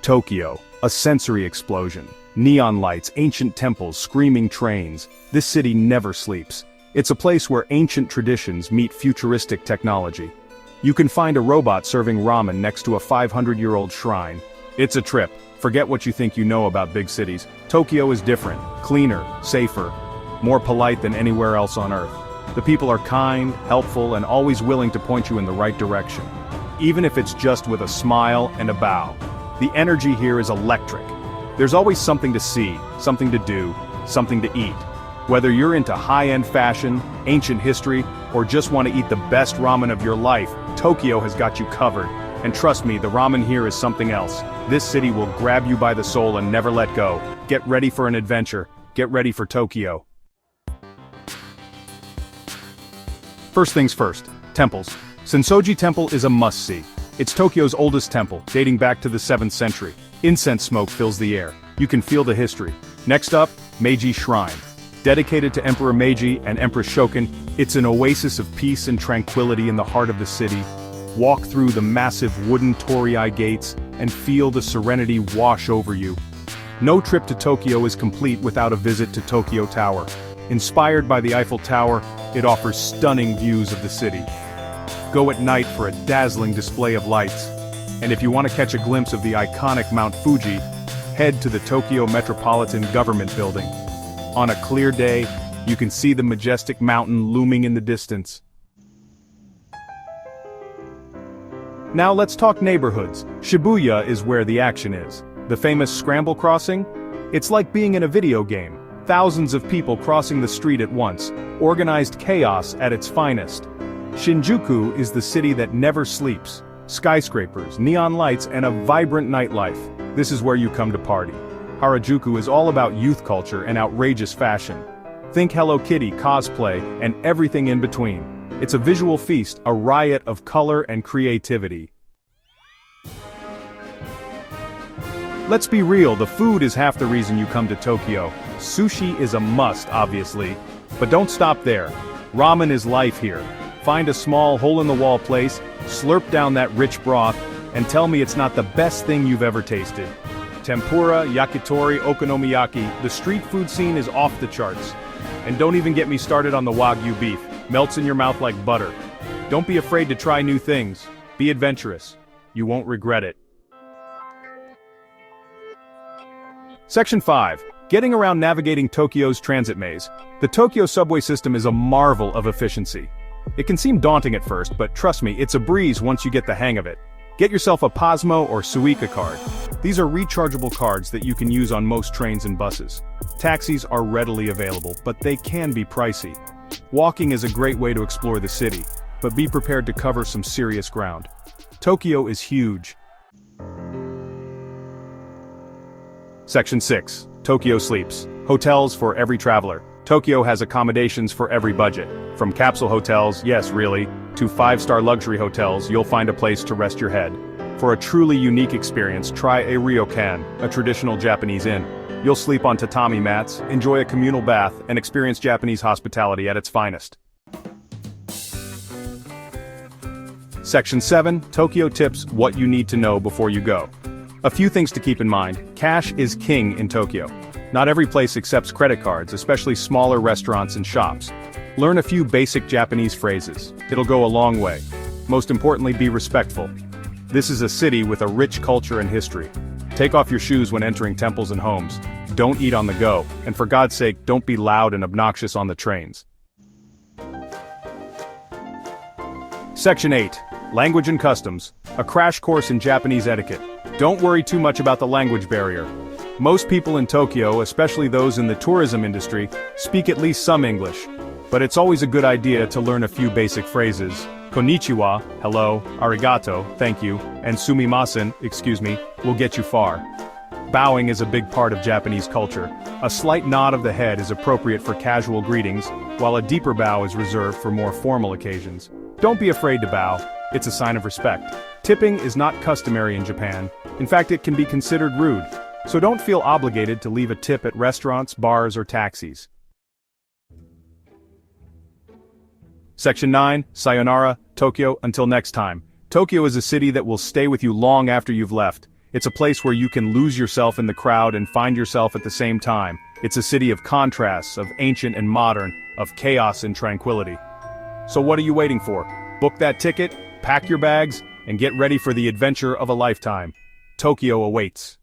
Tokyo, a sensory explosion. Neon lights, ancient temples, screaming trains. This city never sleeps. It's a place where ancient traditions meet futuristic technology. You can find a robot serving ramen next to a 500-year-old shrine. It's a trip. Forget what you think you know about big cities. Tokyo is different, cleaner, safer, more polite than anywhere else on Earth. The people are kind, helpful, and always willing to point you in the right direction. Even if it's just with a smile and a bow. The energy here is electric. There's always something to see, something to do, something to eat. Whether you're into high-end fashion, ancient history, or just want to eat the best ramen of your life, Tokyo has got you covered. And trust me, the ramen here is something else. This city will grab you by the soul and never let go. Get ready for an adventure. Get ready for Tokyo. First things first, temples. Sensoji Temple is a must-see. It's Tokyo's oldest temple, dating back to the 7th century. Incense smoke fills the air. You can feel the history. Next up, Meiji Shrine. Dedicated to Emperor Meiji and Empress Shokin, it's an oasis of peace and tranquility in the heart of the city. Walk through the massive wooden torii gates and feel the serenity wash over you. No trip to Tokyo is complete without a visit to Tokyo Tower. Inspired by the Eiffel Tower, it offers stunning views of the city. Go at night for a dazzling display of lights. And if you want to catch a glimpse of the iconic Mount Fuji, head to the Tokyo Metropolitan Government Building. On a clear day, you can see the majestic mountain looming in the distance. Now let's talk neighborhoods. Shibuya is where the action is. The famous Scramble Crossing? It's like being in a video game. Thousands of people crossing the street at once. Organized chaos at its finest. Shinjuku is the city that never sleeps. Skyscrapers, neon lights, and a vibrant nightlife. This is where you come to party. Harajuku is all about youth culture and outrageous fashion. Think Hello Kitty, cosplay, and everything in between. It's a visual feast, a riot of color and creativity. Let's be real, the food is half the reason you come to Tokyo. Sushi is a must, obviously. But don't stop there. Ramen is life here. Find a small hole-in-the-wall place, slurp down that rich broth, and tell me it's not the best thing you've ever tasted. Tempura, yakitori, okonomiyaki, the street food scene is off the charts. And don't even get me started on the Wagyu beef. Melts in your mouth like butter. Don't be afraid to try new things. Be adventurous. You won't regret it. Section 5. Getting around navigating Tokyo's transit maze. The Tokyo subway system is a marvel of efficiency. It can seem daunting at first, but trust me, it's a breeze once you get the hang of it. Get yourself a Pasmo or Suica card. These are rechargeable cards that you can use on most trains and buses. Taxis are readily available, but they can be pricey. Walking is a great way to explore the city, but be prepared to cover some serious ground. Tokyo is huge. Section 6. Tokyo sleeps. Hotels for every traveler. Tokyo has accommodations for every budget. From capsule hotels, yes really, to 5-star luxury hotels, you'll find a place to rest your head. For a truly unique experience, try a ryokan, a traditional Japanese inn. You'll sleep on tatami mats, enjoy a communal bath, and experience Japanese hospitality at its finest. Section 7. Tokyo tips: what you need to know before you go. A few things to keep in mind. Cash is king in Tokyo. Not every place accepts credit cards, especially smaller restaurants and shops. Learn a few basic Japanese phrases. It'll go a long way. Most importantly, be respectful. This is a city with a rich culture and history. Take off your shoes when entering temples and homes. Don't eat on the go, and for God's sake, don't be loud and obnoxious on the trains. Section 8. Language and Customs. A crash course in Japanese etiquette. Don't worry too much about the language barrier. Most people in Tokyo, especially those in the tourism industry, speak at least some English. But it's always a good idea to learn a few basic phrases. Konnichiwa, hello, arigato, thank you, and sumimasen, excuse me, will get you far. Bowing is a big part of Japanese culture. A slight nod of the head is appropriate for casual greetings, while a deeper bow is reserved for more formal occasions. Don't be afraid to bow. It's a sign of respect. Tipping is not customary in Japan. In fact, it can be considered rude. So don't feel obligated to leave a tip at restaurants, bars, or taxis. Section 9. Sayonara, Tokyo, until next time. Tokyo is a city that will stay with you long after you've left. It's a place where you can lose yourself in the crowd and find yourself at the same time. It's a city of contrasts, of ancient and modern, of chaos and tranquility. So what are you waiting for? Book that ticket, pack your bags, and get ready for the adventure of a lifetime. Tokyo awaits.